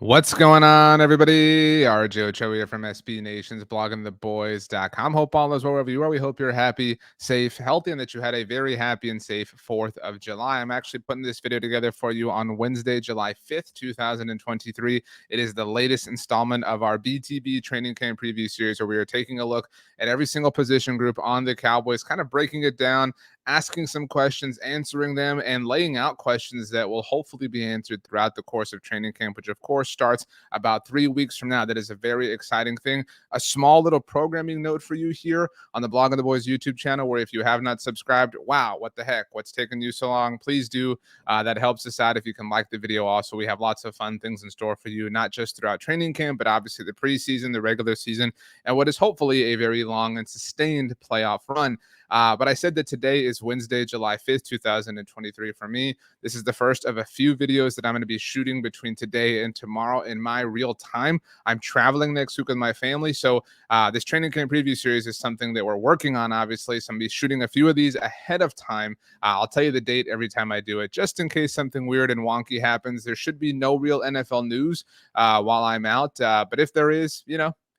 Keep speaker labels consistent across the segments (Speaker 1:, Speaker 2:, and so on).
Speaker 1: What's going on, everybody? RJ Ochoa here from SB Nation's bloggingtheboys.com. Hope all is well wherever you are. We hope you're happy, safe, healthy, and that you had a very happy and safe 4th of July. I'm actually putting this video together for you on Wednesday, July 5th, 2023. It is the latest installment of our BTB training camp preview series where we are taking a look at every single position group on the Cowboys, kind of breaking it down, asking some questions, answering them, and laying out questions that will hopefully be answered throughout the course of training camp, which of course starts about 3 weeks from now. That is a very exciting thing. A small little programming note for you here on the Blog of the Boys YouTube channel, where if you have not subscribed, wow, what the heck? What's taking you so long? Please do. That helps us out if you can like the video. Also, we have lots of fun things in store for you, not just throughout training camp, but obviously the preseason, the regular season, and what is hopefully a very long and sustained playoff run. But I said that today is Wednesday, July 5th, 2023 for me. This is the first of a few videos that I'm going to be shooting between today and tomorrow in my real time. I'm traveling next week with my family. So this training camp preview series is something that we're working on, obviously. So I'm going to be shooting a few of these ahead of time. I'll tell you the date every time I do it, just in case something weird and wonky happens. There should be no real NFL news while I'm out. But if there is,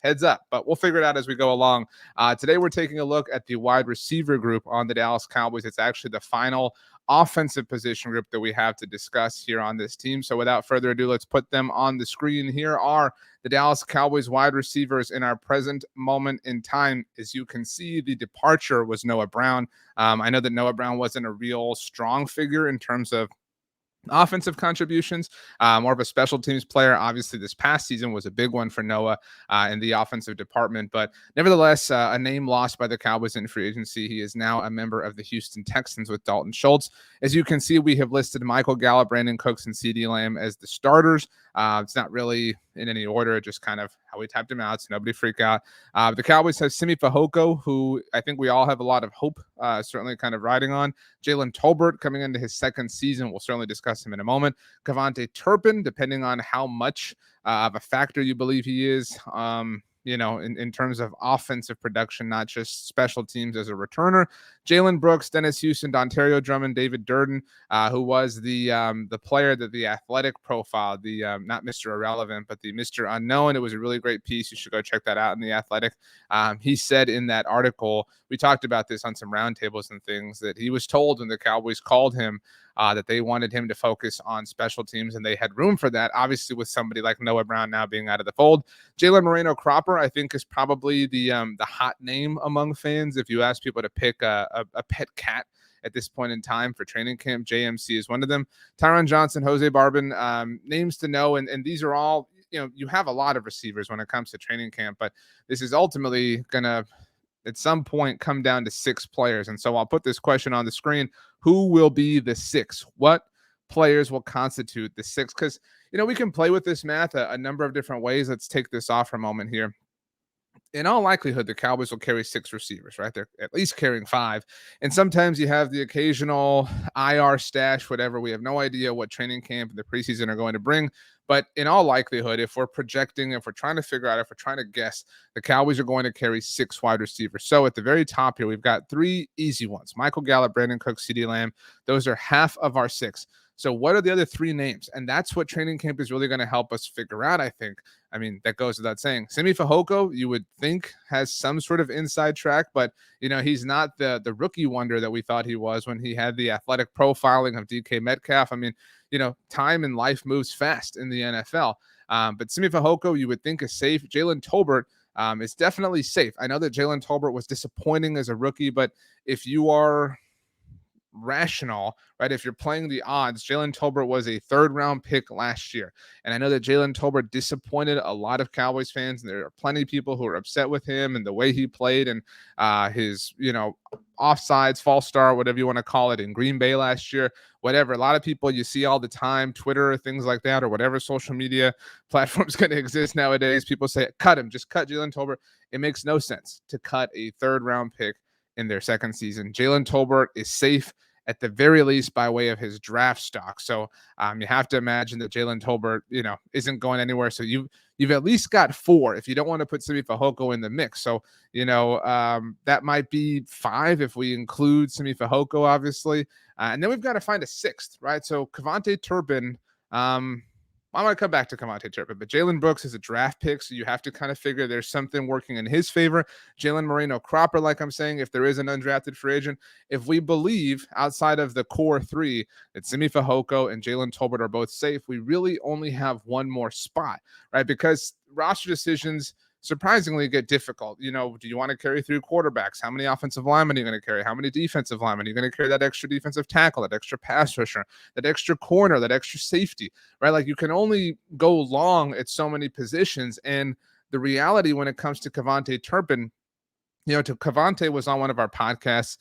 Speaker 1: heads up, but we'll figure it out as we go along. Today, we're taking a look at the wide receiver group on the Dallas Cowboys. It's actually the final offensive position group that we have to discuss here on this team. So without further ado, let's put them on the screen. Here are the Dallas Cowboys wide receivers in our present moment in time. As you can see, the departure was Noah Brown. I know that Noah Brown wasn't a real strong figure in terms of offensive contributions, more of a special teams player. Obviously, this past season was a big one for Noah in the offensive department, but nevertheless, a name lost by the Cowboys in free agency. He is now a member of the Houston Texans with Dalton Schultz. As you can see, we have listed Michael Gallup, Brandon Cooks, and CeeDee Lamb as the starters. It's not really in any order, just kind of how we typed them out, so nobody freak out. The Cowboys have Simi Fehoko, who I think we all have a lot of hope, certainly kind of riding on. Jalen Tolbert coming into his second season. We'll certainly discuss him in a moment. KaVontae Turpin, depending on how much of a factor you believe he is, in terms of offensive production, not just special teams as a returner. Jalen Brooks, Dennis Houston, Dontario Drummond, David Durden, who was the player that the Athletic profiled, the not Mr. Irrelevant, but the Mr. Unknown. It was a really great piece. You should go check that out in the Athletic. He said in that article, we talked about this on some roundtables and things, that he was told when the Cowboys called him that they wanted him to focus on special teams, and they had room for that, obviously with somebody like Noah Brown now being out of the fold. Jalen Moreno-Cropper, I think, is probably the hot name among fans. If you ask people to pick a pet cat at this point in time for training camp, JMC is one of them. Tyron Johnson, Jose Barbin, names to know, and these are all, you have a lot of receivers when it comes to training camp, but this is ultimately going to at some point come down to 6 players. And so I'll put this question on the screen. Who will be the 6? What players will constitute the 6? Because, we can play with this math a number of different ways. Let's take this off for a moment here. In all likelihood, the Cowboys will carry 6 receivers, right? They're at least carrying 5. And sometimes you have the occasional IR stash, whatever. We have no idea what training camp and the preseason are going to bring. But in all likelihood, if we're projecting, if we're trying to figure out, if we're trying to guess, the Cowboys are going to carry 6 wide receivers. So at the very top here, we've got 3 easy ones: Michael Gallup, Brandon Cooks, CeeDee Lamb. Those are half of our 6. So what are the other 3 names? And that's what training camp is really going to help us figure out, I think. I mean, that goes without saying. Simi Fehoko, you would think, has some sort of inside track, but, he's not the rookie wonder that we thought he was when he had the athletic profiling of DK Metcalf. I mean, time and life moves fast in the NFL. But Simi Fehoko, you would think, is safe. Jalen Tolbert is definitely safe. I know that Jalen Tolbert was disappointing as a rookie, but if you are rational, right? If you're playing the odds, Jalen Tolbert was a 3rd-round pick last year. And I know that Jalen Tolbert disappointed a lot of Cowboys fans, and there are plenty of people who are upset with him and the way he played and his, offsides, false start, whatever you want to call it, in Green Bay last year, whatever. A lot of people you see all the time, Twitter, things like that, or whatever social media platform's going to exist nowadays. People say, cut him, just cut Jalen Tolbert. It makes no sense to cut a 3rd-round pick in their second season. Jalen Tolbert is safe at the very least by way of his draft stock. So you have to imagine that Jalen Tolbert, isn't going anywhere. So you've at least got 4 if you don't want to put Simi Fehoko in the mix. So, that might be 5 if we include Simi Fehoko, obviously. And then we've got to find a 6th, right? So KaVontae Turpin, I might come back to KaVontae Turpin, but Jalen Brooks is a draft pick, so you have to kind of figure there's something working in his favor. Jalen Moreno-Cropper, like I'm saying, if there is an undrafted free agent, if we believe outside of the core three that Simi Fehoko and Jalen Tolbert are both safe, we really only have one more spot, right? Because roster decisions surprisingly get difficult. Do you want to carry through quarterbacks? How many offensive linemen are you going to carry? How many defensive linemen are you going to carry? That extra defensive tackle, that extra pass rusher, that extra corner, that extra safety, right? Like you can only go long at so many positions. And the reality when it comes to KaVontae Turpin, to KaVontae was on one of our podcasts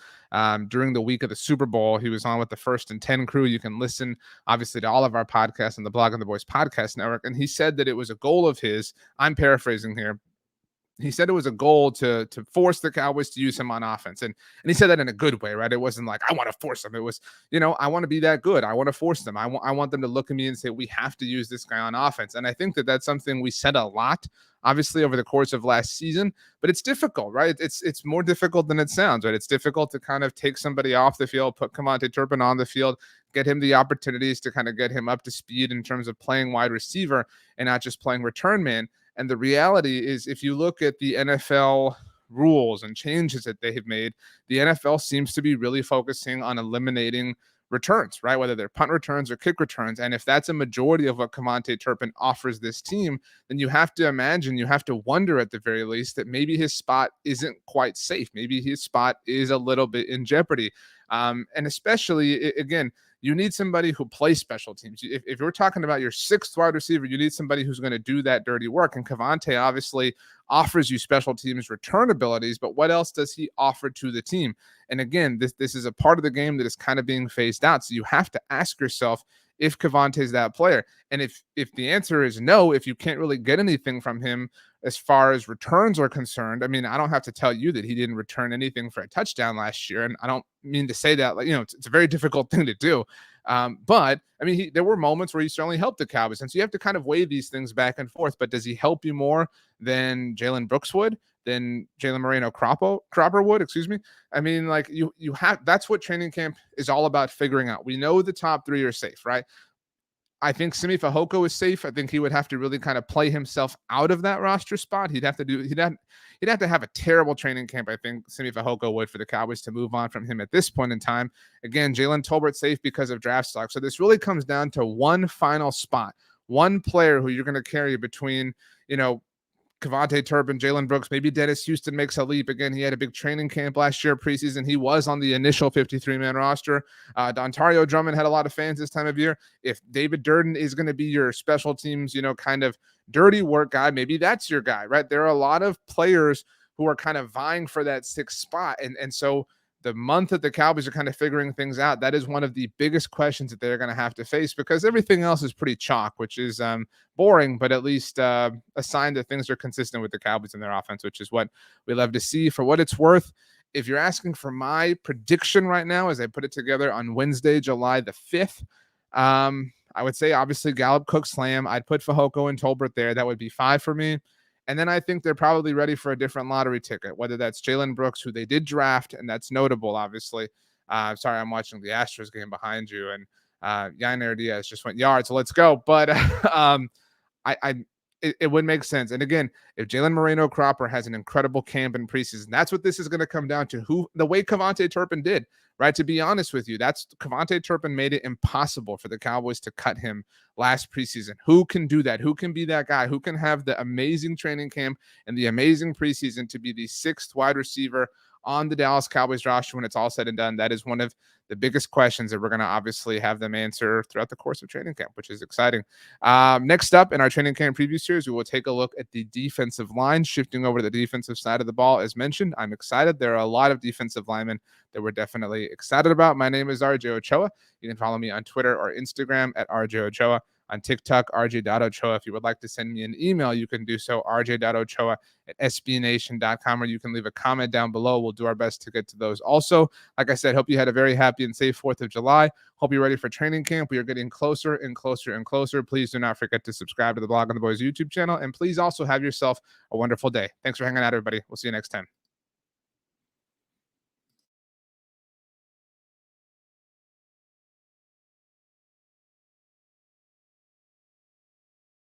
Speaker 1: during the week of the Super Bowl. He was on with the First and 10 crew. You can listen, obviously, to all of our podcasts on the Blog on the Boys podcast network. And he said that it was a goal of his. I'm paraphrasing here. He said it was a goal to force the Cowboys to use him on offense. And he said that in a good way, right? It wasn't like, I want to force them. It was, I want to be that good. I want to force them. I want them to look at me and say, we have to use this guy on offense. And I think that that's something we said a lot, obviously, over the course of last season, but it's difficult, right? It's more difficult than it sounds, right? It's difficult to kind of take somebody off the field, put KaVontae Turpin on the field, get him the opportunities to kind of get him up to speed in terms of playing wide receiver and not just playing return man. And the reality is, if you look at the NFL rules and changes that they have made, the NFL seems to be really focusing on eliminating returns, right? Whether they're punt returns or kick returns. And if that's a majority of what KaVontae Turpin offers this team, then you have to imagine, you have to wonder at the very least that maybe his spot isn't quite safe. Maybe his spot is a little bit in jeopardy. And especially, again, you need somebody who plays special teams. If you're talking about your sixth wide receiver, you need somebody who's going to do that dirty work. And KaVontae obviously offers you special teams return abilities, but what else does he offer to the team? And again, this is a part of the game that is kind of being phased out. So you have to ask yourself if KaVontae is that player. And if the answer is no, if you can't really get anything from him as far as returns are concerned, I mean, I don't have to tell you that he didn't return anything for a touchdown last year. And I don't mean to say that, like, it's a very difficult thing to do. But I mean, there were moments where he certainly helped the Cowboys. And so you have to kind of weigh these things back and forth. But does he help you more than Jalen Brooks would, than Jalen Moreno-Cropper would, excuse me? I mean, like you have, that's what training camp is all about figuring out. We know the top three are safe, right? I think Simi Fehoko is safe. I think he would have to really kind of play himself out of that roster spot. He'd have to have a terrible training camp, I think Simi Fehoko would, for the Cowboys to move on from him at this point in time. Again, Jalen Tolbert safe because of draft stock. So this really comes down to one final spot, one player who you're going to carry between, KaVontae Turpin, Jalen Brooks, maybe Dennis Houston makes a leap. Again, he had a big training camp last year, preseason. He was on the initial 53-man roster. Dontario Drummond had a lot of fans this time of year. If David Durden is going to be your special teams, kind of dirty work guy, maybe that's your guy, right? There are a lot of players who are kind of vying for that sixth spot. And so the month that the Cowboys are kind of figuring things out, that is one of the biggest questions that they're going to have to face, because everything else is pretty chalk, which is boring, but at least a sign that things are consistent with the Cowboys in their offense, which is what we love to see. For what it's worth, if you're asking for my prediction right now, as I put it together on Wednesday, July the 5th, I would say obviously Gallup, Cook, Slam. I'd put Fehoko and Tolbert there. That would be 5 for me. And then I think they're probably ready for a different lottery ticket, whether that's Jalen Brooks, who they did draft, and that's notable, obviously. Sorry, I'm watching the Astros game behind you, and Yainer Diaz just went yard, so let's go. But it would make sense. And again, if Jalen Moreno-Cropper has an incredible camp in preseason, that's what this is going to come down to. The way KaVontae Turpin did, right? To be honest with you, that's KaVontae Turpin made it impossible for the Cowboys to cut him last preseason. Who can do that? Who can be that guy? Who can have the amazing training camp and the amazing preseason to be the sixth wide receiver on the Dallas Cowboys roster when it's all said and done? That is one of the biggest questions that we're going to obviously have them answer throughout the course of training camp, which is exciting. Next up in our training camp preview series, we will take a look at the defensive line, shifting over to the defensive side of the ball. As mentioned, I'm excited. There are a lot of defensive linemen that we're definitely excited about. My name is RJ Ochoa. You can follow me on Twitter or Instagram at RJ Ochoa. On TikTok, rj.ochoa. If you would like to send me an email, you can do so, rj.ochoa@sbnation.com, or you can leave a comment down below. We'll do our best to get to those. Also, like I said, hope you had a very happy and safe 4th of July. Hope you're ready for training camp. We are getting closer and closer and closer. Please do not forget to subscribe to the Blog on the Boys YouTube channel, and please also have yourself a wonderful day. Thanks for hanging out, everybody. We'll see you next time.